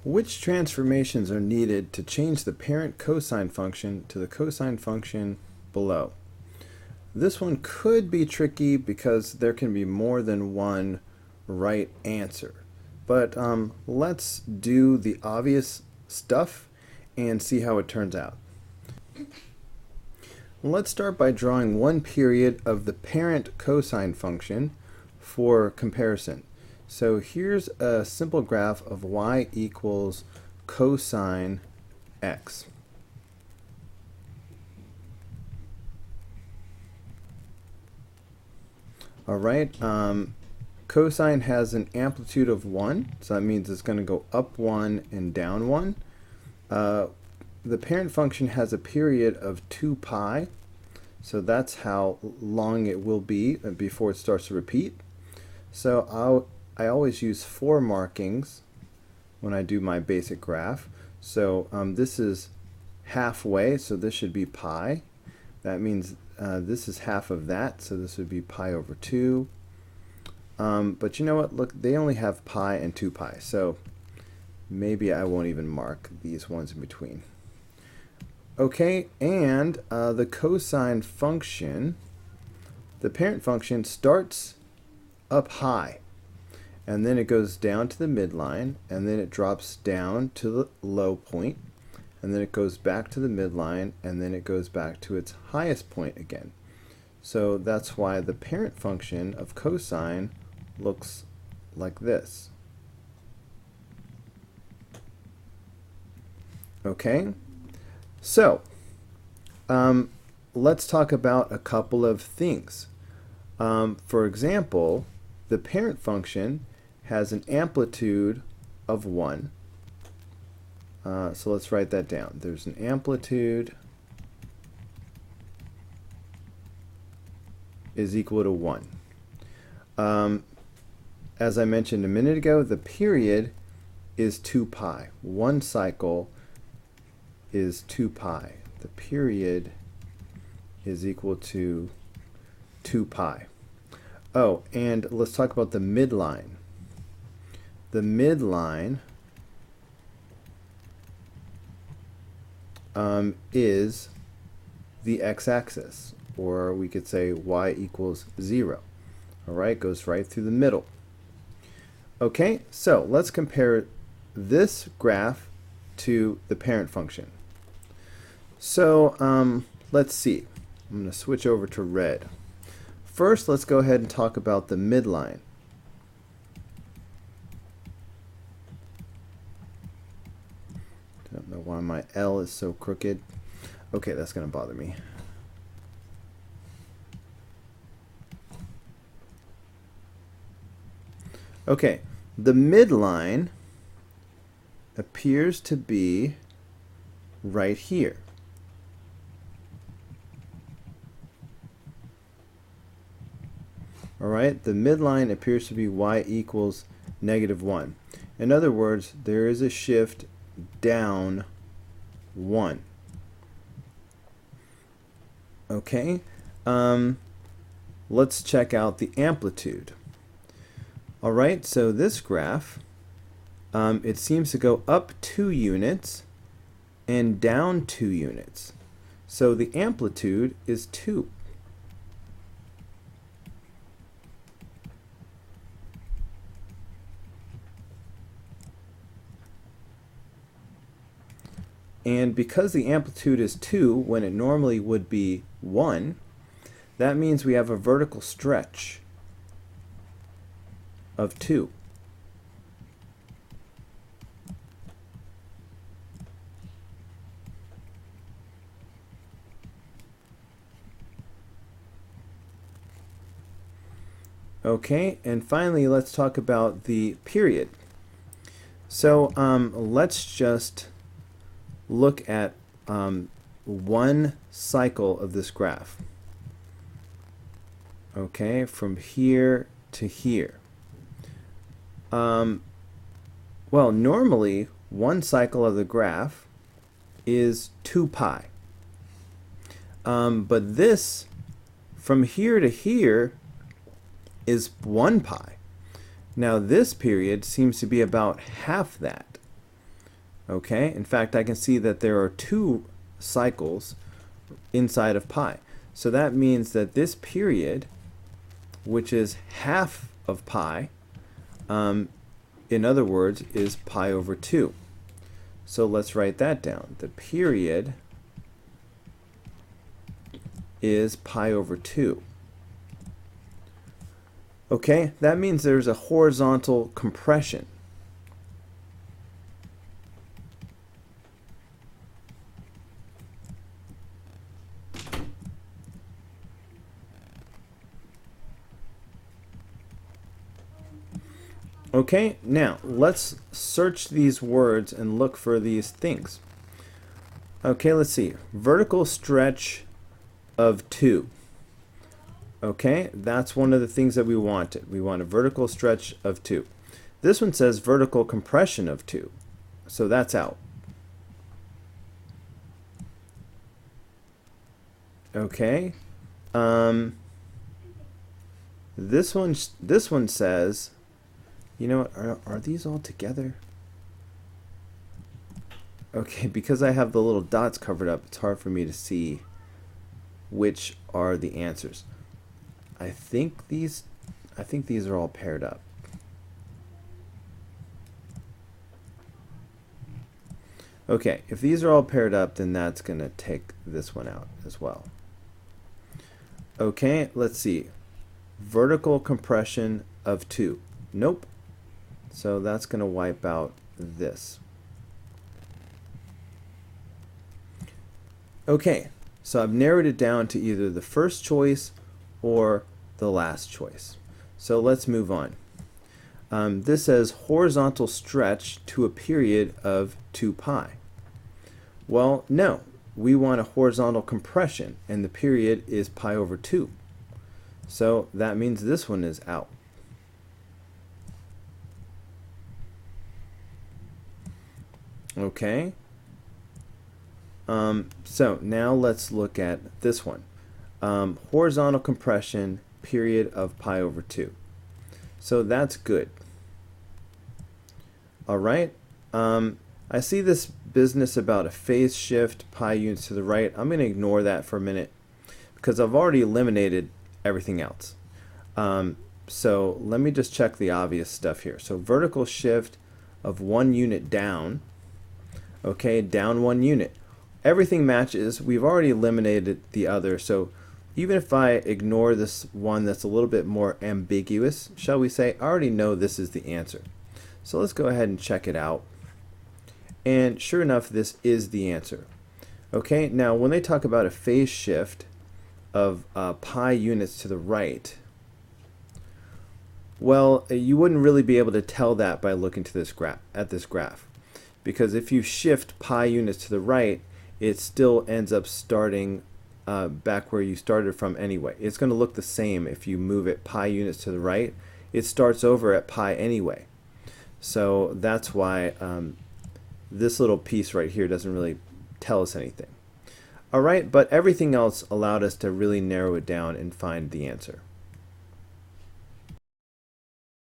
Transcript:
Which transformations are needed to change the parent cosine function to the cosine function below? This one could be tricky because there can be more than one right answer. But let's do the obvious stuff and see how it turns out. Let's start by drawing one period of the parent cosine function for comparison. So here's a simple graph of y equals cosine x. All right, cosine has an amplitude of 1, so that means it's going to go up 1 and down 1. The parent function has a period of 2 pi, so that's how long it will be before it starts to repeat. So I always use 4 markings when I do my basic graph. So this is halfway, so this should be pi. That means this is half of that, so this would be pi over 2. But you know what? Look, they only have pi and 2 pi, so maybe I won't even mark these ones in between. Okay, and the cosine function, the parent function, starts up high, and then it goes down to the midline, and then it drops down to the low point, and then it goes back to the midline, and then it goes back to its highest point again. So that's why the parent function of cosine looks like this. Okay, so let's talk about a couple of things. For example, the parent function has an amplitude of 1. So let's write that down. There's an amplitude is equal to 1. As I mentioned a minute ago, the period is 2 pi. One cycle is 2 pi. The period is equal to 2 pi. Oh, and let's talk about the midline. The midline is the x-axis, or we could say y equals 0. All right, goes right through the middle. Okay, so let's compare this graph to the parent function. So let's see. I'm going to switch over to red. First, let's go ahead and talk about the midline. Don't know why my L is so crooked. Okay, that's going to bother me. Okay, the midline appears to be right here. All right, the midline appears to be y equals -1. In other words, there is a shift down 1. Okay, let's check out the amplitude. All right, so this graph, it seems to go up 2 units and down 2 units. So the amplitude is 2. And because the amplitude is 2 when it normally would be 1, that means we have a vertical stretch of 2. Okay, and finally let's talk about the period. So let's just look at one cycle of this graph. Okay, from here to here. Well, normally one cycle of the graph is 2 pi. But this, from here to here, is 1 pi. Now this period seems to be about half that. Okay, in fact, I can see that there are 2 cycles inside of pi. So that means that this period, which is half of pi, in other words, is pi over 2. So let's write that down. The period is pi over 2. Okay, that means there's a horizontal compression. Okay, now let's search these words and look for these things. Okay, let's see. Vertical stretch of 2. Okay, that's one of the things that we wanted. We want a vertical stretch of 2. This one says vertical compression of 2. So that's out. Okay. This one says, you know what, are these all together? Okay, because I have the little dots covered up, it's hard for me to see which are the answers. I think these are all paired up. Okay, if these are all paired up, then that's going to take this one out as well. Okay, let's see. Vertical compression of 2. Nope. So that's going to wipe out this. Okay, so I've narrowed it down to either the first choice or the last choice. So let's move on. This says horizontal stretch to a period of 2 pi. Well, no, we want a horizontal compression, and the period is pi over 2. So that means this one is out. Okay. So now let's look at this one. Horizontal compression, period of pi over 2. So that's good. All right. I see this business about a phase shift, pi units to the right. I'm going to ignore that for a minute because I've already eliminated everything else. So let me just check the obvious stuff here. So vertical shift of 1 unit down. Okay, down 1 unit. Everything matches. We've already eliminated the other. So even if I ignore this one that's a little bit more ambiguous, shall we say, I already know this is the answer. So let's go ahead and check it out. And sure enough, this is the answer. Okay, now when they talk about a phase shift of pi units to the right, well, you wouldn't really be able to tell that by looking to this graph. Because if you shift pi units to the right, it still ends up starting back where you started from anyway. It's going to look the same if you move it pi units to the right. It starts over at pi anyway. So that's why this little piece right here doesn't really tell us anything. All right, but everything else allowed us to really narrow it down and find the answer.